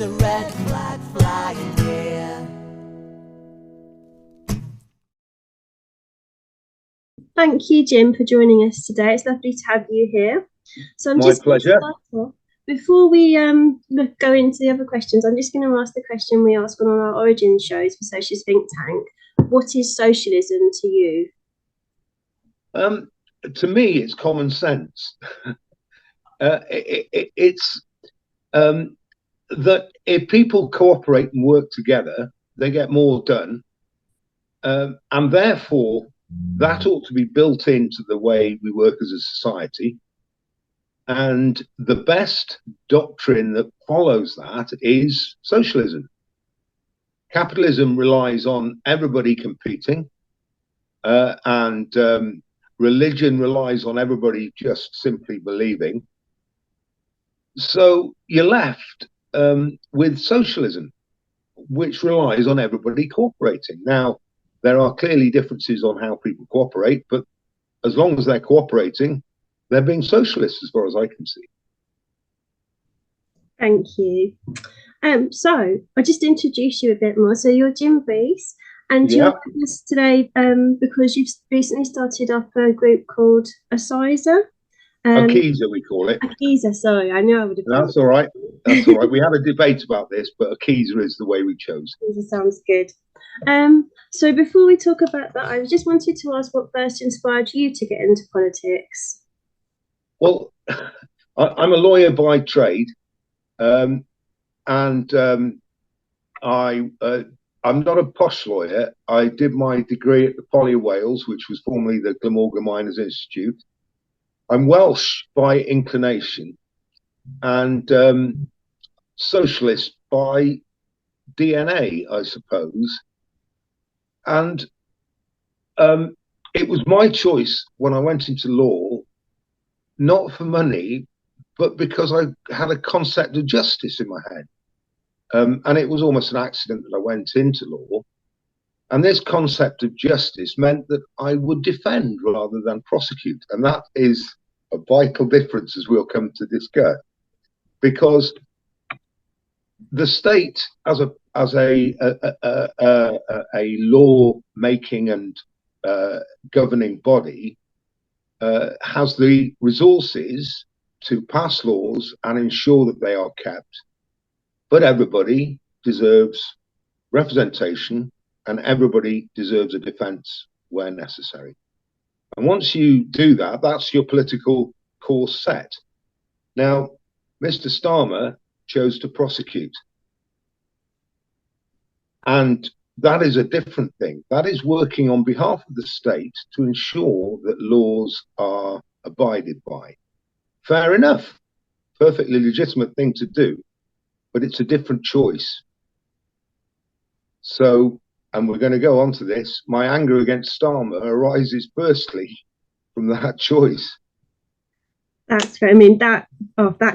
a red flag flying here. Thank you, Jim, for joining us today. It's lovely to have you here. So I'm My just pleasure. Before we go into the other questions, I'm just going to ask the question we ask on our origin shows for Socialist Think Tank. What is socialism to you? To me, it's common sense. It's that if people cooperate and work together, they get more done. And therefore, that ought to be built into the way we work as a society. And the best doctrine that follows that is socialism. Capitalism relies on everybody competing, and religion relies on everybody just simply believing. So you're left with socialism, which relies on everybody cooperating. Now, there are clearly differences on how people cooperate, but as long as they're cooperating, they're being socialists as far as I can see. Thank you. So I'll just introduce you a bit more. So you're Jim Breese, and you're with us today because you've recently started up a group called OCISA. OCISA, we call it. OCISA, sorry, I know I would have. That's all right. That's all right. We had a debate about this, but OCISA is the way we chose. OCISA sounds good. So before we talk about that, I just wanted to ask what first inspired you to get into politics? Well, I'm a lawyer by trade, and I'm not a posh lawyer. I did my degree at the Poly of Wales, which was formerly the Glamorgan Miners Institute. I'm Welsh by inclination and socialist by DNA, I suppose. And it was my choice when I went into law, not for money, but because I had a concept of justice in my head. And it was almost an accident that I went into law. And this concept of justice meant that I would defend rather than prosecute. And that is a vital difference, as we'll come to discuss, because the state as a law making and governing body has the resources to pass laws and ensure that they are kept. But everybody deserves representation and everybody deserves a defense where necessary. And once you do that, that's your political course set. Now, Mr. Starmer chose to prosecute. And that is a different thing. That is working on behalf of the state to ensure that laws are abided by. Fair enough. Perfectly legitimate thing to do, but it's a different choice. So, and we're going to go on to this, my anger against Starmer arises firstly from that choice. That's great. I mean, that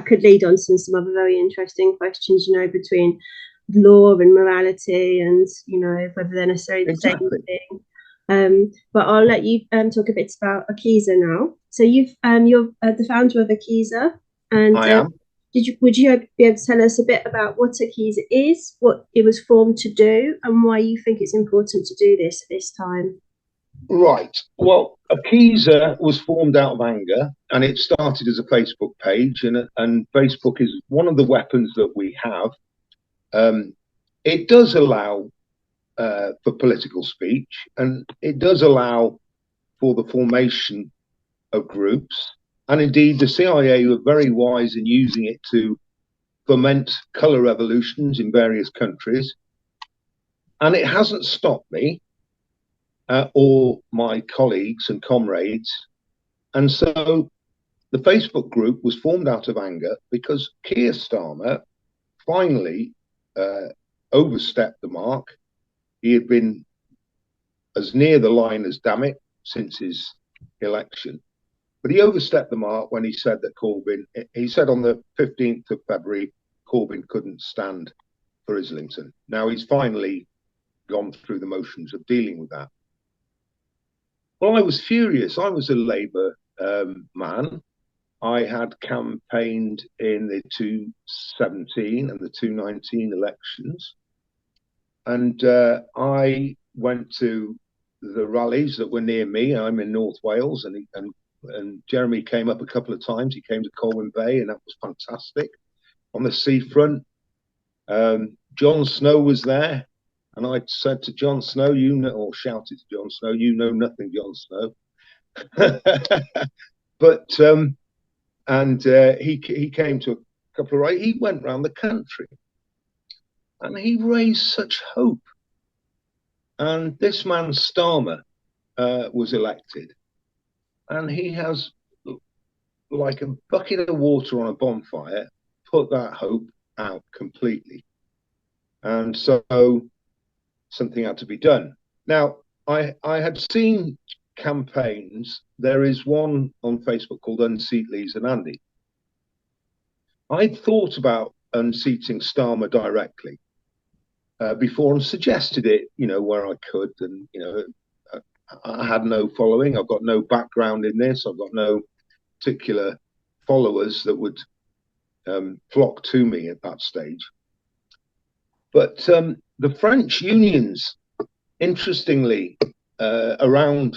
could lead on to some other very interesting questions, between law and morality and, whether they're necessarily the same thing. But I'll let you talk a bit about OCISA now. So you're the founder of OCISA, and I am. Would you be able to tell us a bit about what OCISA is, what it was formed to do, and why you think it's important to do this at this time? Right. Well, OCISA was formed out of anger, and it started as a Facebook page, and Facebook is one of the weapons that we have. It does allow for political speech, and it does allow for the formation of groups. And indeed, the CIA were very wise in using it to foment colour revolutions in various countries. And it hasn't stopped me or my colleagues and comrades. And so the Facebook group was formed out of anger because Keir Starmer finally overstepped the mark. He had been as near the line as damn it since his election. But he overstepped the mark when he said that Corbyn, he said on the 15th of February, Corbyn couldn't stand for Islington. Now he's finally gone through the motions of dealing with that. Well, I was furious. I was a Labour man. I had campaigned in the 2017 and the 2019 elections. And I went to the rallies that were near me. I'm in North Wales, and Jeremy came up a couple of times. He came to Corbyn Bay, and that was fantastic. On the seafront, Jon Snow was there, and I said to Jon Snow, or shouted to Jon Snow, "You know nothing, Jon Snow." But he came to a couple of rallies. He went around the country, and he raised such hope. And this man Starmer was elected, and he has, like a bucket of water on a bonfire, put that hope out completely. And so something had to be done. Now, I had seen campaigns. There is one on Facebook called Unseat Lees and Andy. I'd thought about unseating Starmer directly before, and suggested it, where I could. And, I had no following. I've got no background in this. I've got no particular followers that would flock to me at that stage. But the French unions, interestingly, around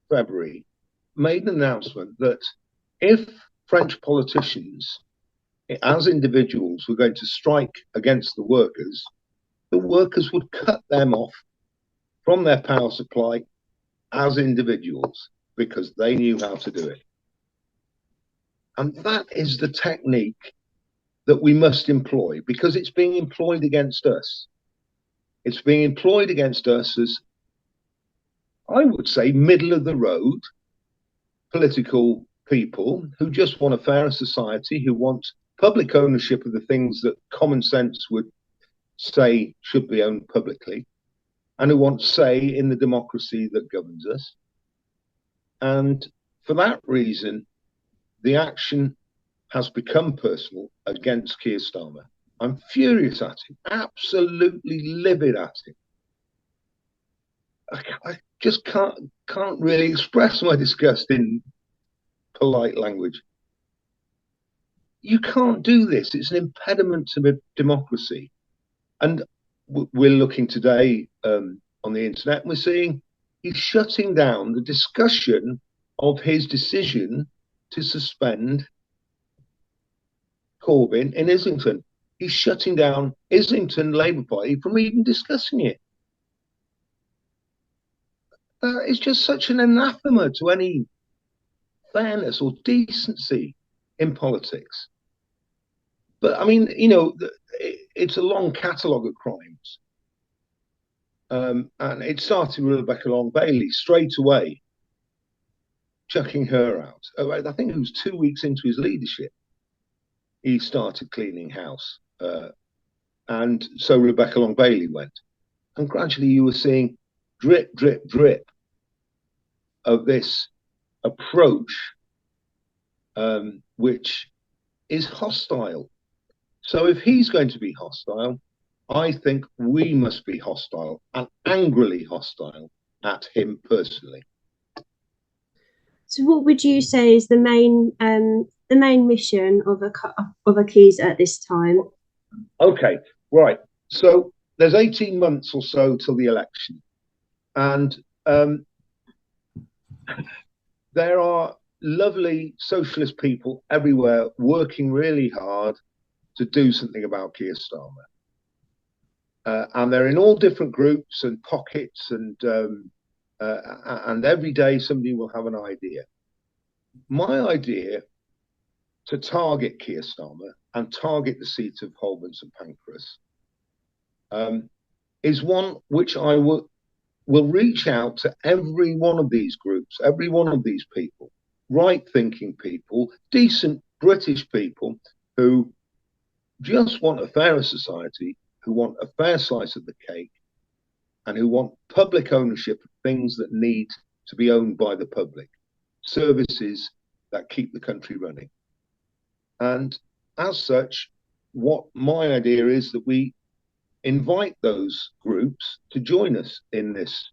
February, made an announcement that if French politicians, as individuals, were going to strike against the workers would cut them off from their power supply as individuals, because they knew how to do it. And that is the technique that we must employ, because it's being employed against us. It's being employed against us as, I would say, middle of the road political people who just want a fairer society, who want public ownership of the things that common sense would say should be owned publicly, and who want say in the democracy that governs us. And for that reason, the action has become personal against Keir Starmer. I'm furious at him, absolutely livid at him. I just can't really express my disgust in polite language. You can't do this. It's an impediment to democracy. And we're looking today on the internet, and we're seeing he's shutting down the discussion of his decision to suspend Corbyn in Islington. He's shutting down Islington Labour Party from even discussing it. That is just such an anathema to any fairness or decency in politics. But I mean, it's a long catalogue of crimes. And it started with Rebecca Long-Bailey straight away, chucking her out. I think it was 2 weeks into his leadership, he started cleaning house. And so Rebecca Long-Bailey went. And gradually you were seeing drip, drip, drip of this approach, which is hostile. So if he's going to be hostile, I think we must be hostile, and angrily hostile, at him personally. So what would you say is the main mission of OCISA at this time? Okay, right. So there's 18 months or so till the election, and there are lovely socialist people everywhere working really hard to do something about Keir Starmer. And they're in all different groups and pockets, and every day somebody will have an idea. My idea to target Keir Starmer and target the seat of Holborn St Pancras is one which I will reach out to every one of these groups, every one of these people, right-thinking people, decent British people who just want a fairer society, who want a fair slice of the cake, and who want public ownership of things that need to be owned by the public, services that keep the country running. And as such, what my idea is that we invite those groups to join us in this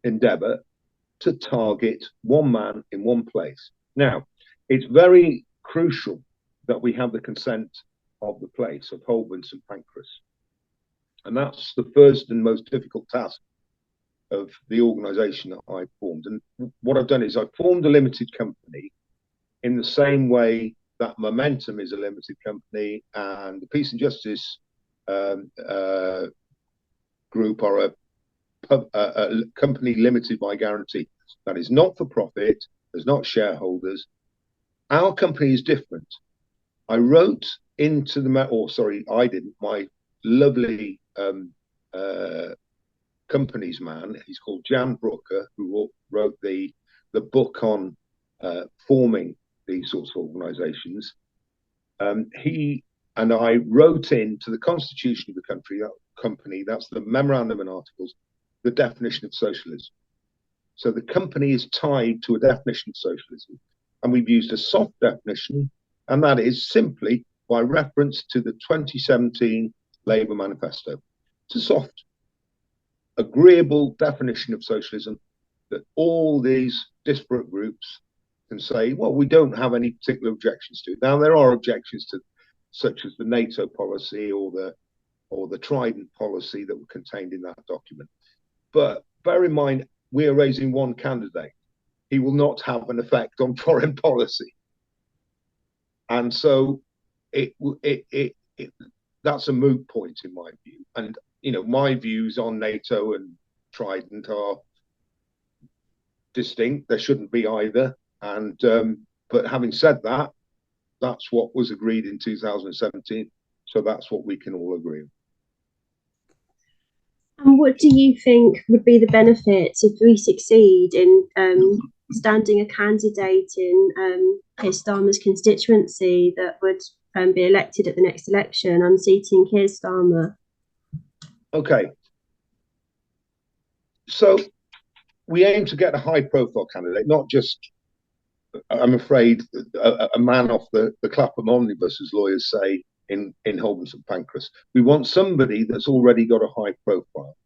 endeavour to target one man in one place. Now, it's very crucial that we have the consent of the place, of Holborn St Pancras. And that's the first and most difficult task of the organisation that I formed. And what I've done is I've formed a limited company in the same way that Momentum is a limited company and the Peace and Justice group are a company limited by guarantee. That is not for profit, there's not shareholders. Our company is different. I wrote into I didn't, my lovely company's man, he's called Jan Brooker, who wrote the book on forming these sorts of organisations. He and I wrote into the constitution of the company, that's the memorandum and articles, the definition of socialism. So the company is tied to a definition of socialism, and we've used a soft definition, and that is simply by reference to the 2017 Labour manifesto. It's a soft, agreeable definition of socialism that all these disparate groups can say, well, we don't have any particular objections to. Now, there are objections to, such as the NATO policy or the Trident policy that were contained in that document. But bear in mind, we are raising one candidate. He will not have an effect on foreign policy. And so that's a moot point in my view. And, you know, my views on NATO and Trident are distinct. There shouldn't be either. And but having said that, that's what was agreed in 2017. So that's what we can all agree on. And what do you think would be the benefits if we succeed in standing a candidate in Keir Starmer's constituency that would be elected at the next election, unseating Keir Starmer? Okay. So we aim to get a high-profile candidate, not just, I'm afraid, a man off the Clapham omnibus, as lawyers say, in Holborn St Pancras. We want somebody that's already got a high profile.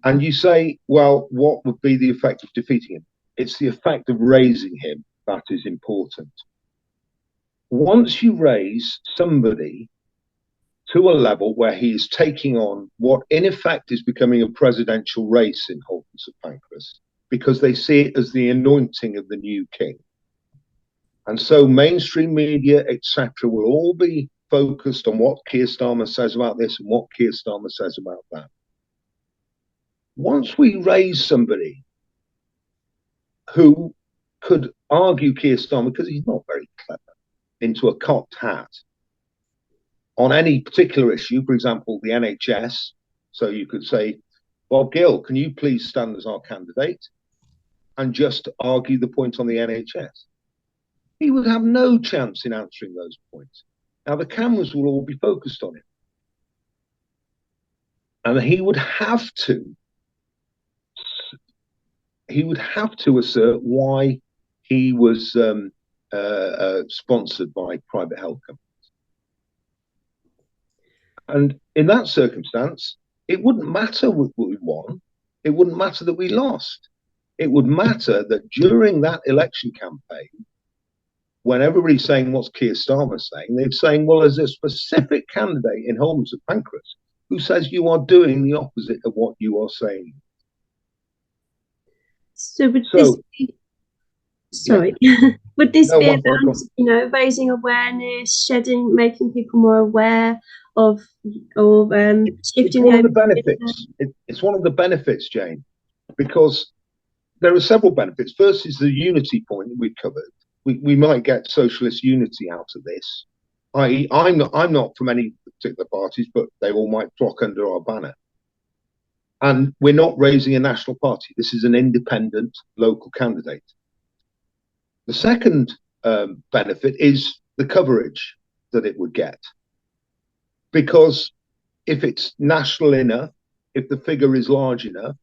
And you say, well, what would be the effect of defeating him? It's the effect of raising him that is important. Once you raise somebody to a level where he is taking on what in effect is becoming a presidential race in Holborn St Pancras, because they see it as the anointing of the new king. And so mainstream media, etc., will all be focused on what Keir Starmer says about this and what Keir Starmer says about that. Once we raise somebody who could argue Keir Starmer, because he's not very clever, into a cocked hat on any particular issue, for example, the NHS, so you could say, Bob Gill, can you please stand as our candidate and just argue the point on the NHS? He would have no chance in answering those points. Now, the cameras will all be focused on him. And he would have to assert why he was sponsored by private health companies. And in that circumstance, it wouldn't matter what we won. It wouldn't matter that we lost. It would matter that during that election campaign, when everybody's saying what's Keir Starmer saying, they're saying, well, there's a specific candidate in Holborn St Pancras who says you are doing the opposite of what you are saying. So would this be, sorry, yeah. Would this be about, you know, raising awareness, making people more aware of, or shifting the benefits? It's one of the benefits, Jane, because there are several benefits. First is the unity point that we've covered. We might get socialist unity out of this. i.e., I'm not from any particular parties, but they all might flock under our banner. And we're not raising a national party. This is an independent local candidate. The second benefit is the coverage that it would get. Because if it's national enough, if the figure is large enough,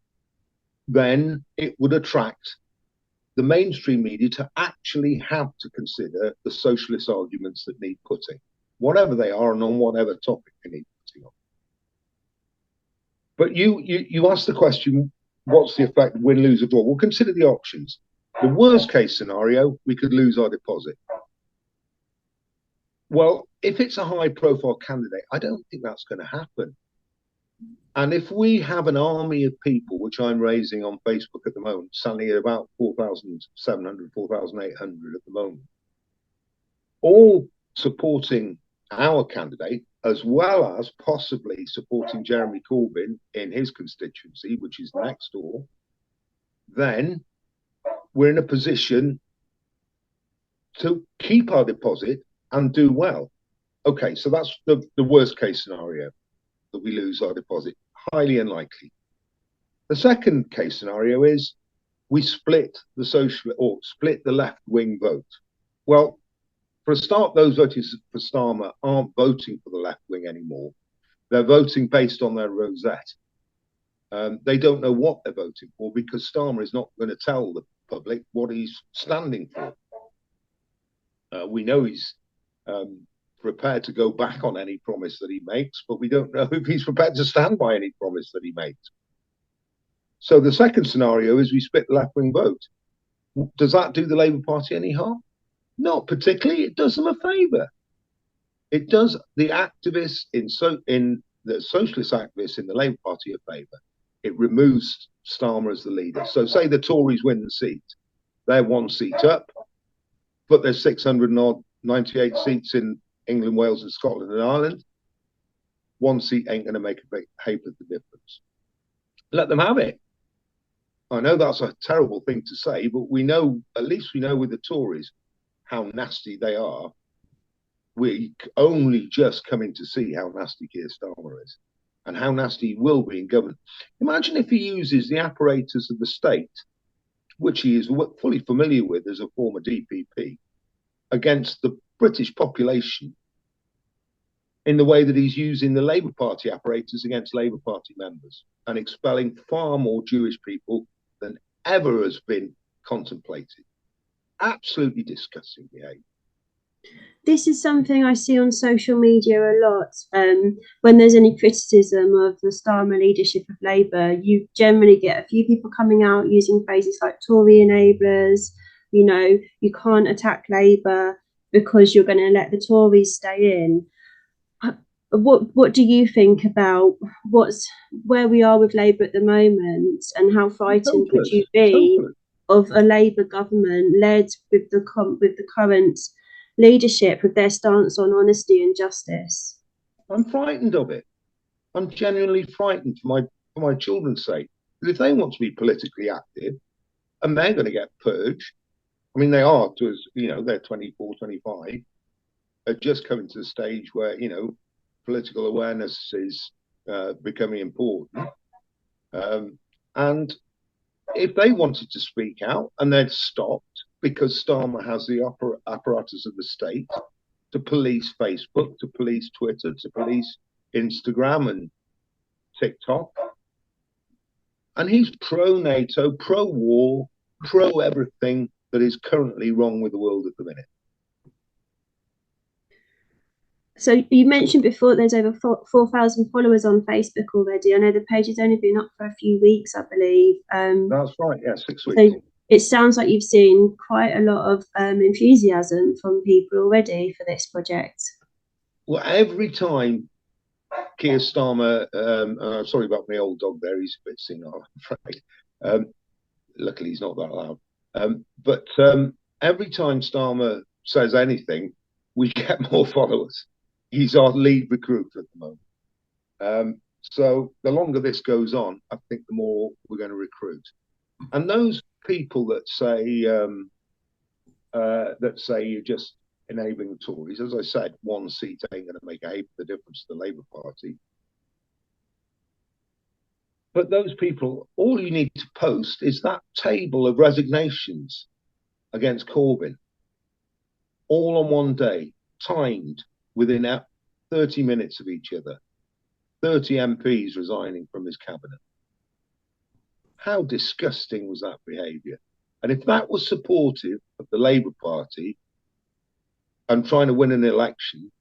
then it would attract the mainstream media to actually have to consider the socialist arguments that need putting, whatever they are and on whatever topic they need putting on. But you asked the question, what's the effect of win, lose, or draw? Well, consider the options. The worst case scenario, we could lose our deposit. Well, if it's a high profile candidate, I don't think that's going to happen. And if we have an army of people, which I'm raising on Facebook at the moment, standing at about 4,700, 4,800 at the moment, all supporting our candidate, as well as possibly supporting Jeremy Corbyn in his constituency, which is next door, then we're in a position to keep our deposit and do well. Okay, so that's the worst case scenario, that we lose our deposit. Highly unlikely. The second case scenario is we split the split the left-wing vote. Well, for a start, those voting for Starmer aren't voting for the left wing anymore. They're voting based on their rosette. They don't know what they're voting for, because Starmer is not going to tell the public what he's standing for. We know he's prepared to go back on any promise that he makes, but we don't know if he's prepared to stand by any promise that he makes. So the second scenario is we split the left-wing vote. Does that do the Labour Party any harm? Not particularly. It does them a favour. It does the activists in the socialist activists in the Labour Party a favour. It removes Starmer as the leader. So say the Tories win the seat, they're one seat up, but there's 698 seats in England, Wales, and Scotland and Ireland. One seat ain't going to make a big heap of the difference. Let them have it. I know that's a terrible thing to say, but we know, at least we know with the Tories, how nasty they are. We only just coming to see how nasty Keir Starmer is and how nasty he will be in government. Imagine if he uses the apparatus of the state, which he is fully familiar with as a former DPP, against the British population in the way that he's using the Labour Party apparatus against Labour Party members and expelling far more Jewish people than ever has been contemplated. Absolutely disgusting behaviour. This is something I see on social media a lot. When there's any criticism of the Starmer leadership of Labour, you generally get a few people coming out using phrases like Tory enablers. You know, you can't attack Labour because you're going to let the Tories stay in. What do you think about where we are with Labour at the moment, and how frightened would you be of a Labour government led with the current leadership with their stance on honesty and justice? I'm frightened of it. I'm genuinely frightened for my children's sake. Because if they want to be politically active and they're going to get purged, I mean, they are, they're 24, 25, they're just coming to the stage where, political awareness is becoming important. And if they wanted to speak out and they're stopped because Starmer has the apparatus of the state to police Facebook, to police Twitter, to police Instagram and TikTok, and he's pro-NATO, pro-war, pro-everything that is currently wrong with the world at the minute. So you mentioned before there's over 4,000 followers on Facebook already. I know the page has only been up for a few weeks, I believe. That's right, yeah, 6 weeks. So it sounds like you've seen quite a lot of enthusiasm from people already for this project. Well, every time Keir Starmer, sorry about my old dog there, he's a bit senile, I'm afraid. Luckily, he's not that loud. But every time Starmer says anything, we get more followers. He's our lead recruiter at the moment. So the longer this goes on, I think the more we're going to recruit. And those people that say you're just enabling the Tories, as I said, one seat ain't going to make a heap of the difference to the Labour Party. But those people, all you need to post is that table of resignations against Corbyn, all on one day, timed within 30 minutes of each other. 30 MPs resigning from his cabinet. How disgusting was that behaviour? And if that was supportive of the Labour Party and trying to win an election,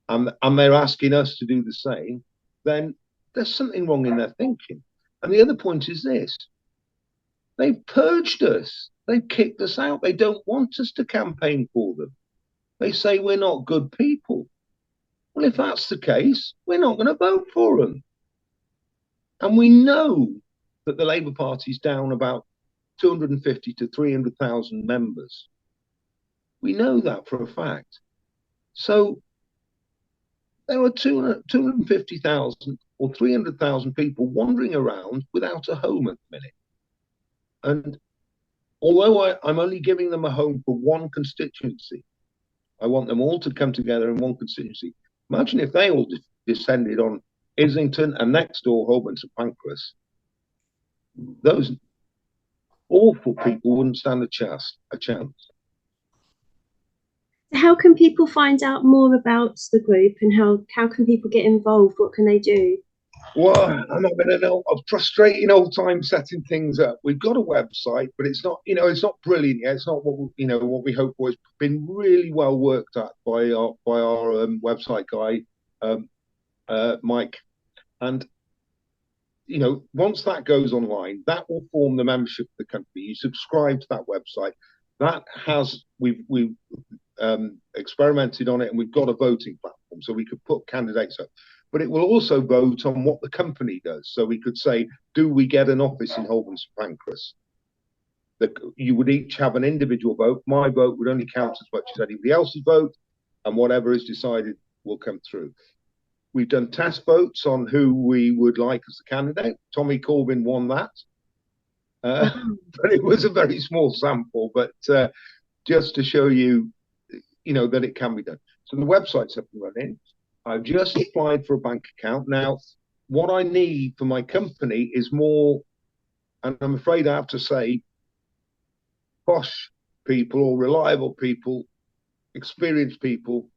and they're asking us to do the same, then there's something wrong in their thinking. And the other point is this: they've purged us. They've kicked us out. They don't want us to campaign for them. They say we're not good people. Well, if that's the case, we're not going to vote for them. And we know that the Labour Party's down about 250 to 300,000 members. We know that for a fact. So there are 250,000 or 300,000 people wandering around without a home at the minute. And although I'm only giving them a home for one constituency, I want them all to come together in one constituency. Imagine if they all descended on Islington and next door Holborn St Pancras. Those awful people wouldn't stand a chance. How can people find out more about the group, and how can people get involved? What can they do? Well, I'm not going to know. I'm frustrating old time setting things up. We've got a website, but it's not, it's not brilliant yet. It's not what what we hope for. It's been really well worked at by our website guy, Mike, and once that goes online, that will form the membership of the company. You subscribe to that website. That has we've experimented on it, and we've got a voting platform, so we could put candidates up. But it will also vote on what the company does. So we could say, do we get an office in Holborn St Pancras? You would each have an individual vote. My vote would only count as much as anybody else's vote, and whatever is decided will come through. We've done test votes on who we would like as the candidate. Tommy Corbyn won that. But it was a very small sample, but just to show you, that it can be done. So the website's up and running. I've just applied for a bank account. Now, what I need for my company is more, and I'm afraid I have to say, posh people or reliable people, experienced people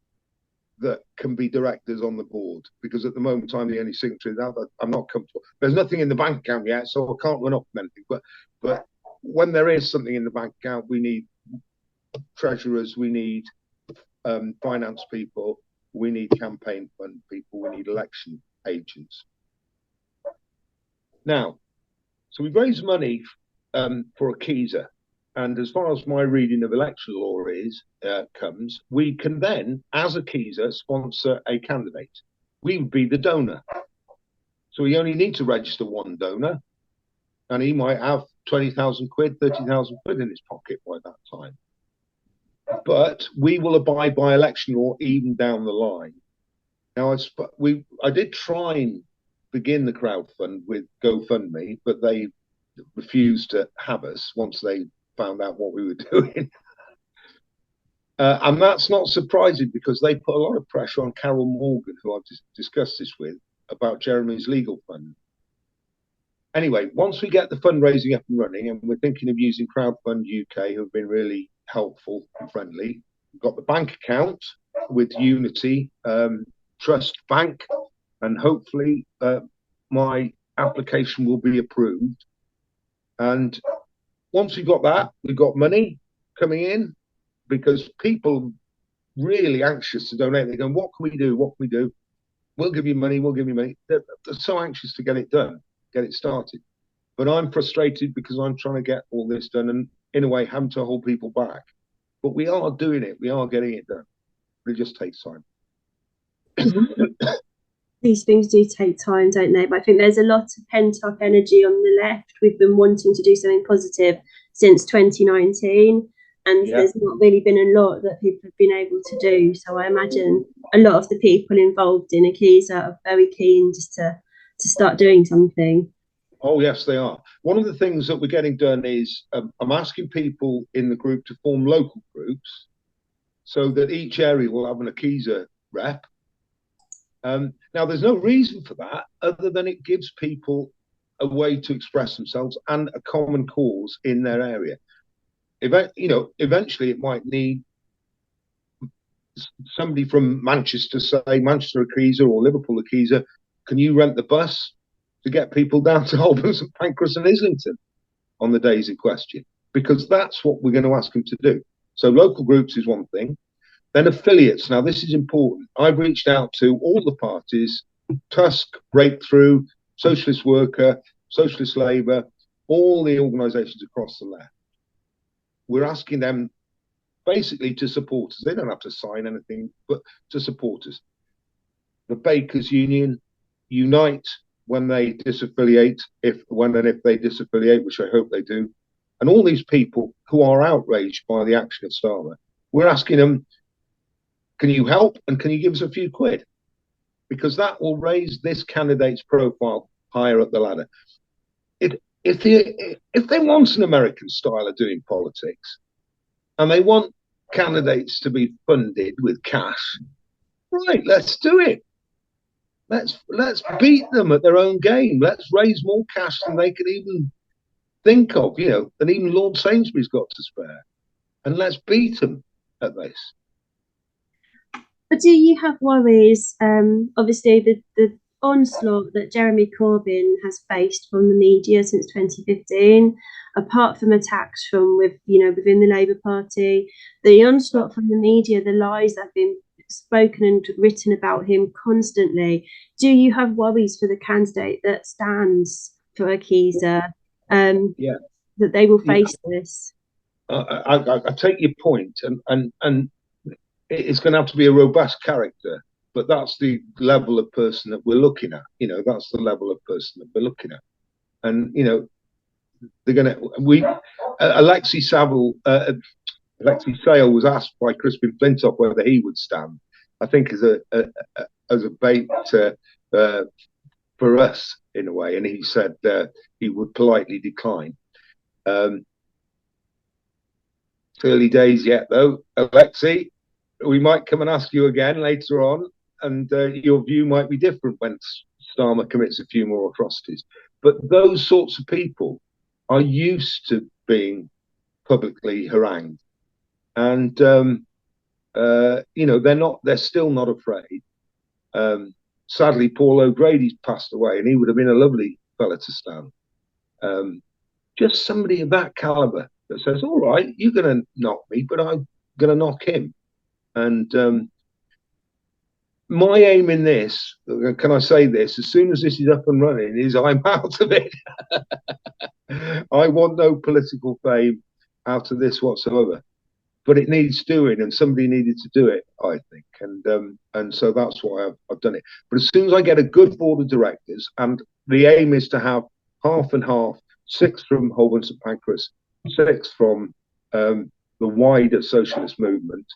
that can be directors on the board, because at the moment I'm the only signatory. I'm not comfortable. There's nothing in the bank account yet, so I can't run off anything. But when there is something in the bank account, we need treasurers, we need finance people, we need campaign fund people, we need election agents. Now, so we've raised money for OCISA, and as far as my reading of election law comes, we can then, as OCISA, sponsor a candidate. We would be the donor. So we only need to register one donor, and he might have 20,000 quid, 30,000 quid in his pocket by that time. But we will abide by election law even down the line. Now, I did try and begin the crowdfund with GoFundMe, but they refused to have us once they found out what we were doing. And that's not surprising, because they put a lot of pressure on Carol Morgan, who I've just discussed this with, about Jeremy's legal fund. Anyway, once we get the fundraising up and running, and we're thinking of using Crowdfund UK, who have been really helpful and friendly. We've got the bank account with Unity Trust Bank, and hopefully my application will be approved. And once we've got that, we've got money coming in, because people are really anxious to donate. They're going, what can we do? What can we do? We'll give you money. We'll give you money. They're so anxious to get it done, get it started. But I'm frustrated because I'm trying to get all this done, and in a way having to hold people back. But we are doing it. We are getting it done. But it just takes time. These things do take time, don't they? But I think there's a lot of pent-up energy on the left. We've been wanting to do something positive since 2019, and there's not really been a lot that people have been able to do. So I imagine a lot of the people involved in OCISA are very keen just to start doing something. Oh, yes, they are. One of the things that we're getting done is I'm asking people in the group to form local groups, so that each area will have an OCISA rep. Now, there's no reason for that other than it gives people a way to express themselves and a common cause in their area. Eventually it might need somebody from Manchester, say Manchester OCISA or Liverpool OCISA. Can you rent the bus to get people down to Holborn, St Pancras and Islington on the days in question? Because that's what we're going to ask them to do. So local groups is one thing. Then affiliates. Now, this is important. I've reached out to all the parties, Tusk, Breakthrough, Socialist Worker, Socialist Labour, all the organisations across the left. we're asking them basically to support us. They don't have to sign anything, but to support us. The Bakers Union unite when they disaffiliate, if they disaffiliate, which I hope they do. And all these people who are outraged by the action of Starmer, we're asking them, can you help and can you give us a few quid? Because that will raise this candidate's profile higher up the ladder. If they want an American style of doing politics and they want candidates to be funded with cash, right, let's do it. Let's beat them at their own game. Let's raise more cash than they can even think of, than even Lord Sainsbury's got to spare. And let's beat them at this. But do you have worries? Obviously, the onslaught that Jeremy Corbyn has faced from the media since 2015, apart from attacks from within the Labour Party, the onslaught from the media, the lies that have been spoken and written about him constantly. Do you have worries for the candidate that stands for OCISA, that they will face this? I take your point, and it's going to have to be a robust character, but that's the level of person that we're looking at. That's the level of person that we're looking at, and they're going to. Alexei Sale was asked by Crispin Flintoff whether he would stand. I think as a bait for us in a way, and he said he would politely decline. It's early days yet, though, Alexei. We might come and ask you again later on, and your view might be different when Starmer commits a few more atrocities. But those sorts of people are used to being publicly harangued, and they're still not afraid. Sadly, Paul O'Grady's passed away, and he would have been a lovely fella to stand. Just somebody of that caliber that says, all right, you're going to knock me, but I'm going to knock him. And my aim in this, can I say this, as soon as this is up and running, is I'm out of it. I want no political fame out of this whatsoever. But it needs doing, and somebody needed to do it, I think. And so that's why I've done it. But as soon as I get a good board of directors, and the aim is to have half and half, 6 from Holborn St Pancras, 6 from the wider socialist movement,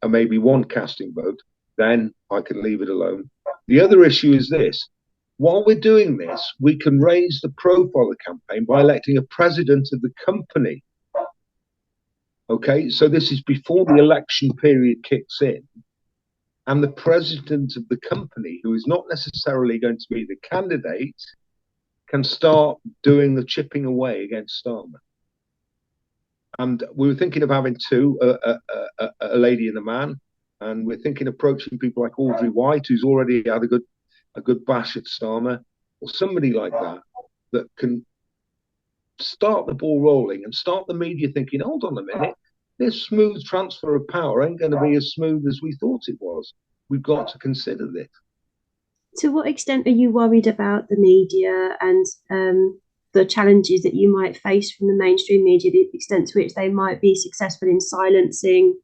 and maybe 1 casting vote, then I can leave it alone. The other issue is this. While we're doing this, we can raise the profile of the campaign by electing a president of the company. Okay, so this is before the election period kicks in. And the president of the company, who is not necessarily going to be the candidate, can start doing the chipping away against Starmer. And we were thinking of having 2, a lady and a man. And we're thinking of approaching people like Audrey White, who's already had a good bash at Starmer, or somebody like that can start the ball rolling and start the media thinking, hold on a minute, this smooth transfer of power ain't going to be as smooth as we thought it was. We've got to consider this. To what extent are you worried about the media and the challenges that you might face from the mainstream media, the extent to which they might be successful in silencing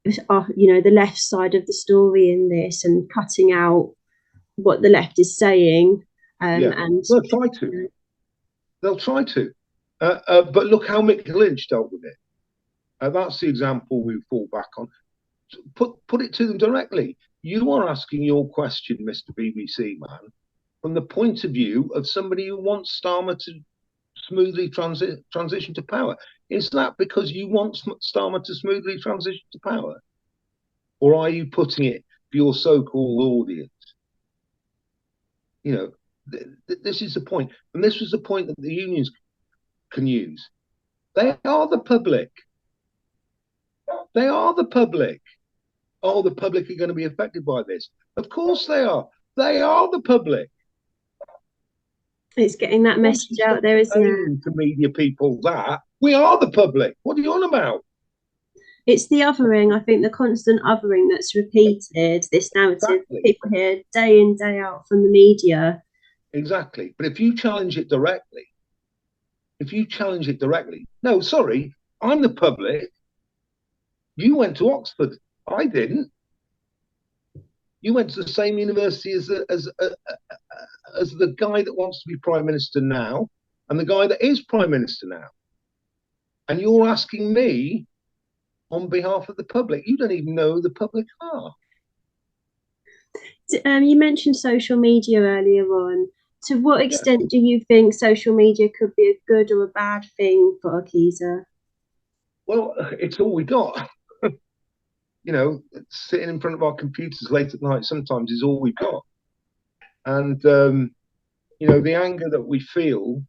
the left side of the story in this and cutting out what the left is saying? And they'll try to. They'll try to. But look how Mick Lynch dealt with it. That's the example we fall back on. Put it to them directly. You are asking your question, Mr. BBC man, from the point of view of somebody who wants Starmer to smoothly transition to power. Is that because you want Starmer to smoothly transition to power? Or are you putting it for your so-called audience? This is the point. And this was the point that the unions can use. They are the public. They are the public. Oh, the public are going to be affected by this. Of course they are. They are the public. It's getting that message out there, isn't it? To media people that we are the public. What are you on about? It's the othering. I think the constant othering that's repeated, this narrative people hear day in, day out from the media. Exactly. But if you challenge it directly, no, sorry, I'm the public. You went to Oxford. I didn't. You went to the same university as the guy that wants to be Prime Minister now and the guy that is Prime Minister now. And you're asking me on behalf of the public. You don't even know who the public are. You mentioned social media earlier on. To what extent do you think social media could be a good or a bad thing for OCISA? Well, it's all we got. You know, sitting in front of our computers late at night sometimes is all we've got. And, you know, the anger that we feel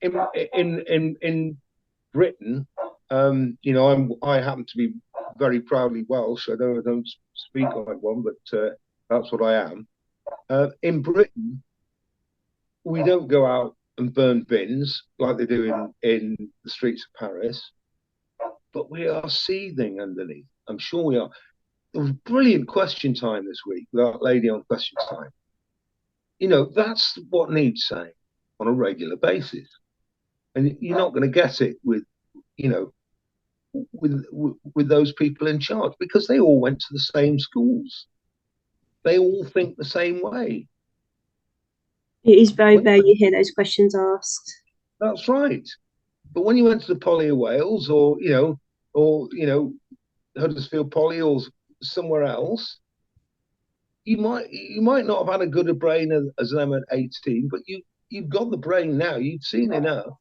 in Britain, you know, I happen to be very proudly Welsh. I don't speak like one, but that's what I am. In Britain, we don't go out and burn bins like they do in the streets of Paris, but we are seething underneath. I'm sure we are. There was brilliant question time this week with that lady on question time. You know, that's what needs saying on a regular basis. And you're not going to get it with, you know, with those people in charge, because they all went to the same schools. They all think the same way. It is very rare you hear those questions asked. That's right. But when you went to the Poly of Wales, or you know, Huddersfield Poly or somewhere else, you might not have had a good a brain as them at 18, but you've got the brain now. You've seen enough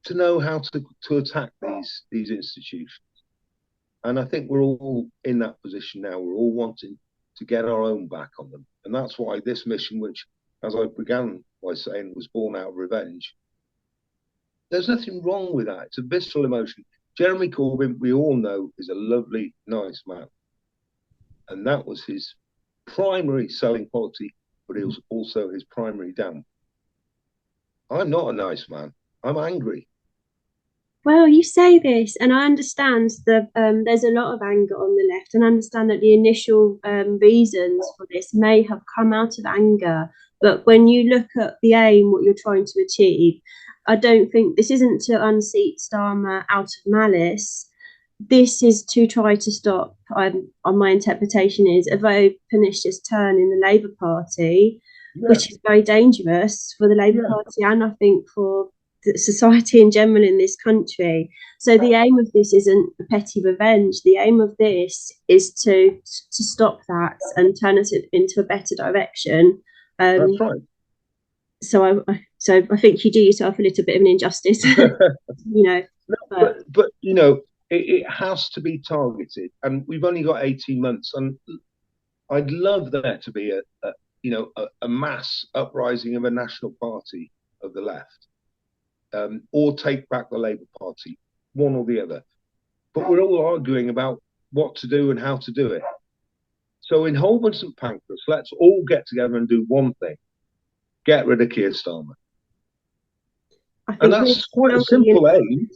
to know how to attack these institutions. And I think we're all in that position now. We're all wanting to get our own back on them. And that's why this mission, which, as I began by saying, was born out of revenge, there's nothing wrong with that. It's a visceral emotion. Jeremy Corbyn, we all know, is a lovely, nice man. And that was his primary selling quality, but it was also his primary down. I'm not a nice man. I'm angry. Well, you say this, and I understand that there's a lot of anger on the left, and I understand that the initial reasons for this may have come out of anger. But when you look at the aim, what you're trying to achieve, I don't think this isn't to unseat Starmer out of malice. This is to try to stop, on my interpretation, is a very pernicious turn in the Labour Party, which is very dangerous for the Labour Party, and I think for society in general in this country. So the aim of this isn't a petty revenge. The aim of this is to stop that and turn us into a better direction. That's right. So I think you do yourself a little bit of an injustice, you know. But you know, it has to be targeted, and we've only got 18 months. And I'd love there to be a mass uprising of a national party of the left. Or take back the Labour Party, one or the other. But we're all arguing about what to do and how to do it. So in Holborn St Pancras, let's all get together and do one thing: get rid of Keir Starmer. And that's quite a simple aim.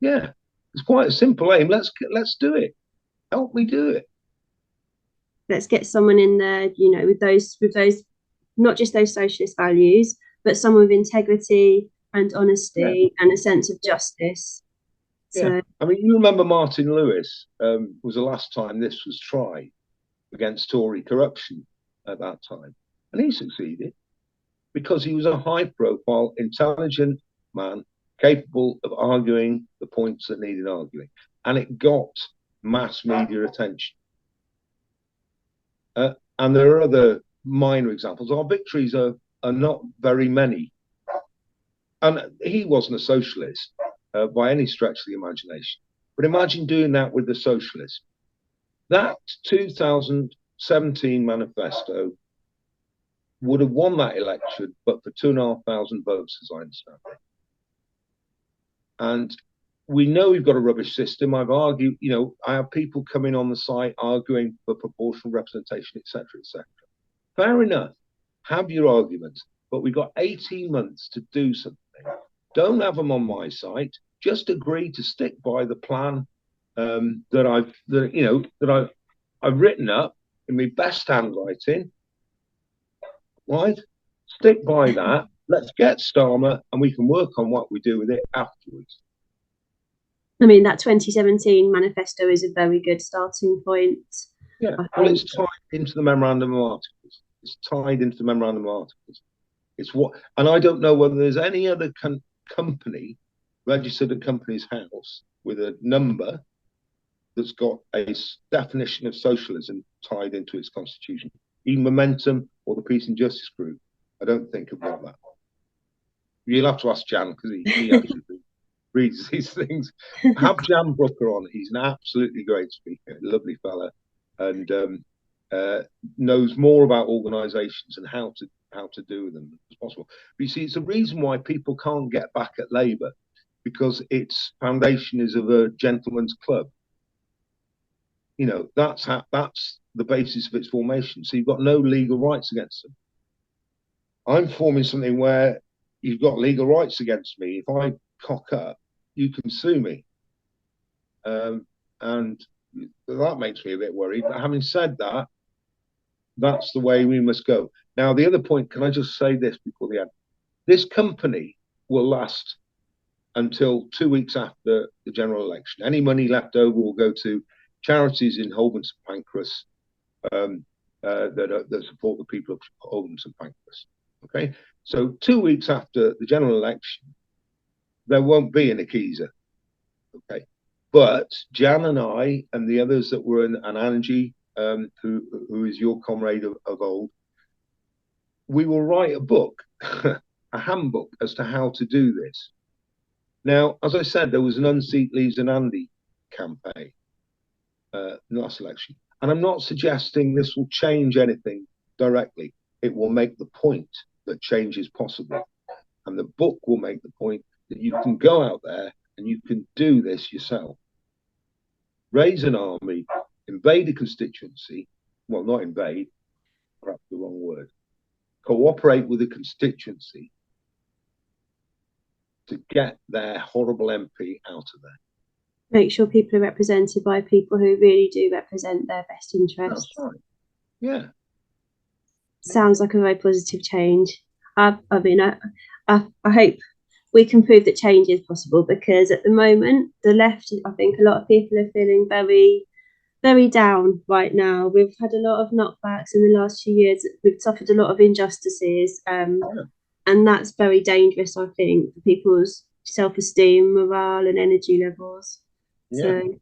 Yeah, it's quite a simple aim. Let's do it. Help me do it. Let's get someone in there, you know, with those not just those socialist values, but someone with integrity and honesty and a sense of justice. So, I mean, you remember Martin Lewis was the last time this was tried against Tory corruption at that time. And he succeeded because he was a high-profile, intelligent man capable of arguing the points that needed arguing. And it got mass media attention. And there are other minor examples. Our victories are not very many. And he wasn't a socialist by any stretch of the imagination. But imagine doing that with the socialists. That 2017 manifesto would have won that election, but for 2,500 votes, as I understand it. And we know we've got a rubbish system. I've argued, you know, I have people coming on the site arguing for proportional representation, etc., etc. Fair enough. Have your arguments. But we've got 18 months to do something. Don't have them on my site. Just agree to stick by the plan that I've written up in my best handwriting. Right? Stick by that let's get Starmer and we can work on what we do with it afterwards. I mean, that 2017 manifesto is a very good starting point. Yeah, well, it's tied into the memorandum of articles. It's tied into the memorandum of articles. It's what, and I don't know whether there's any other company registered at Companies House with a number that's got a definition of socialism tied into its constitution. Even Momentum or the Peace and Justice Group, I don't think have got that. You'll have to ask Jan, because he actually reads these things. Have Jan Brooker on. He's an absolutely great speaker, lovely fella, and knows more about organisations and how to do with them as possible. But you see, it's a reason why people can't get back at Labour, because its foundation is of a gentleman's club. You know, that's the basis of its formation. So you've got no legal rights against them. I'm forming something where you've got legal rights against me. If I cock up, you can sue me. And that makes me a bit worried. But having said that, that's the way we must go. Now, the other point, can I just say this before the end? This company will last until 2 weeks after the general election. Any money left over will go to charities in Holborn St Pancras that support the people of Holborn St Pancras. Okay, so 2 weeks after the general election, there won't be an OCISA. Okay, but Jan and I and the others that were in, and Angie, who is your comrade of old, we will write a book, a handbook as to how to do this. Now, as I said, there was an Unseat Leaves and Andy campaign last election. And I'm not suggesting this will change anything directly. It will make the point that change is possible. And the book will make the point that you can go out there and you can do this yourself. Raise an army, invade a constituency, well, not invade, perhaps the wrong word, cooperate with a constituency to get their horrible MP out of there. Make sure people are represented by people who really do represent their best interests. That's right. Yeah. Sounds like a very positive change. I mean, I hope we can prove that change is possible, because at the moment, the left, I think a lot of people are feeling very, very down right now. We've had a lot of knockbacks in the last few years. We've suffered a lot of injustices, and that's very dangerous, I think, for people's self-esteem, morale and energy levels. Yeah. So,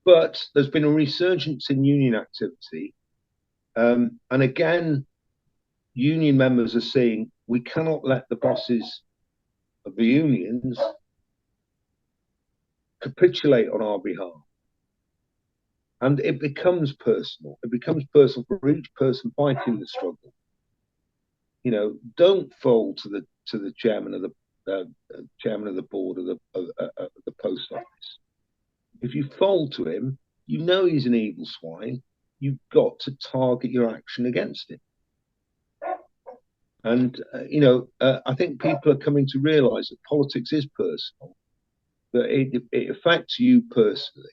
but there's been a resurgence in union activity. And again, union members are saying we cannot let the bosses of the unions capitulate on our behalf. And it becomes personal. It becomes personal for each person fighting the struggle. You know, don't fold to the chairman of the board of the post office. If you fold to him, you know he's an evil swine. You've got to target your action against him. And, you know, I think people are coming to realise that politics is personal, that it affects you personally.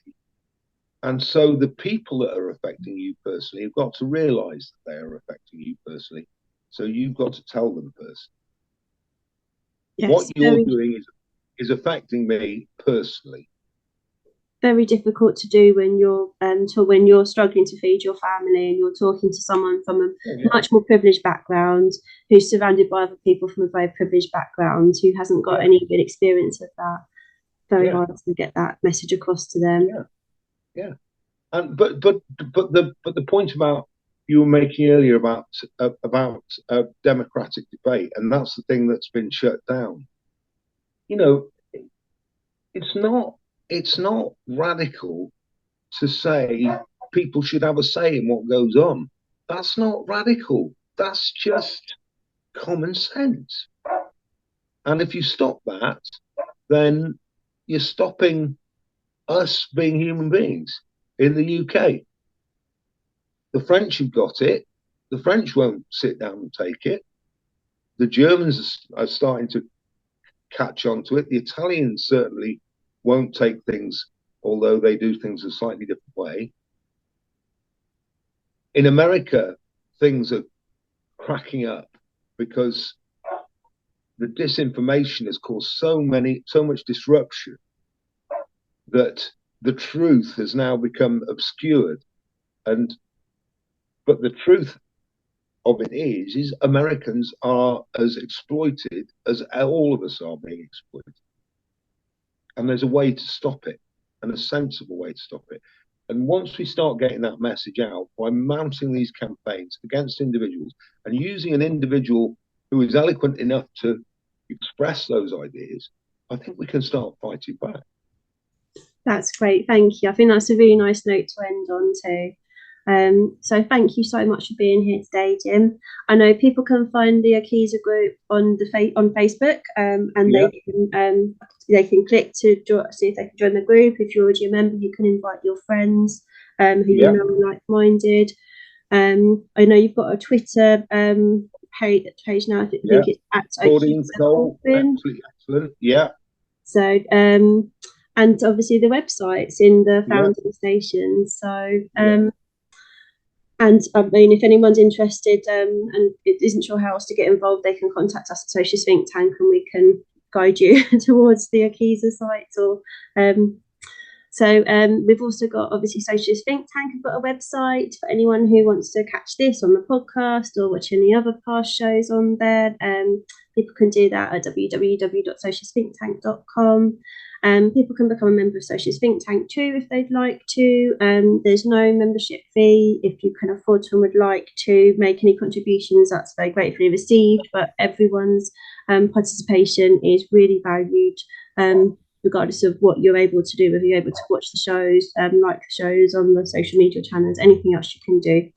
And so the people that are affecting you personally have got to realise that they are affecting you personally. So you've got to tell them personally. Yes, what you're doing is affecting me personally. Very difficult to do when you're struggling to feed your family and you're talking to someone from a much more privileged background, who's surrounded by other people from a very privileged background, who hasn't got any good experience of that. Very hard to get that message across to them. Yeah. And but the point about you were making earlier about democratic debate, and that's the thing that's been shut down. You know, it's not radical to say people should have a say in what goes on. That's not radical. That's just common sense. And if you stop that, then you're stopping us being human beings in the UK. The French have got it. The French won't sit down and take it. The Germans are starting to catch on to it. The Italians certainly won't take things, although they do things a slightly different way. In America, things are cracking up because the disinformation has caused so much disruption that the truth has now become obscured. But the truth of it is Americans are as exploited as all of us are being exploited. And there's a way to stop it, and a sensible way to stop it. And once we start getting that message out by mounting these campaigns against individuals and using an individual who is eloquent enough to express those ideas, I think we can start fighting back. That's great. Thank you. I think that's a really nice note to end on too. So thank you so much for being here today, Jim. I know people can find the OCISA group on on Facebook, and they can click to see if they can join the group. If you're already a member, you can invite your friends who you know are like-minded. I know you've got a Twitter page now. I think it's at Corbyn. Excellent. Yeah. So and obviously the website's in the founding station. So and I mean, if anyone's interested and it isn't sure how else to get involved, they can contact us at Socialist Think Tank and we can guide you towards the OCISA site. Or we've also got, obviously, Socialist Think Tank have got a website for anyone who wants to catch this on the podcast or watch any other past shows on there. People can do that at www.socialistthinktank.com. People can become a member of Socialist Think Tank too if they'd like to. There's no membership fee. If you can afford to and would like to make any contributions, that's very gratefully received. But everyone's participation is really valued, regardless of what you're able to do, whether you're able to watch the shows, like the shows on the social media channels, anything else you can do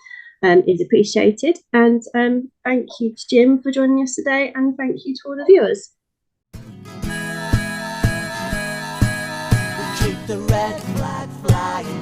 is appreciated. And thank you to Jim for joining us today, and thank you to all the viewers. Keep the red flag flying.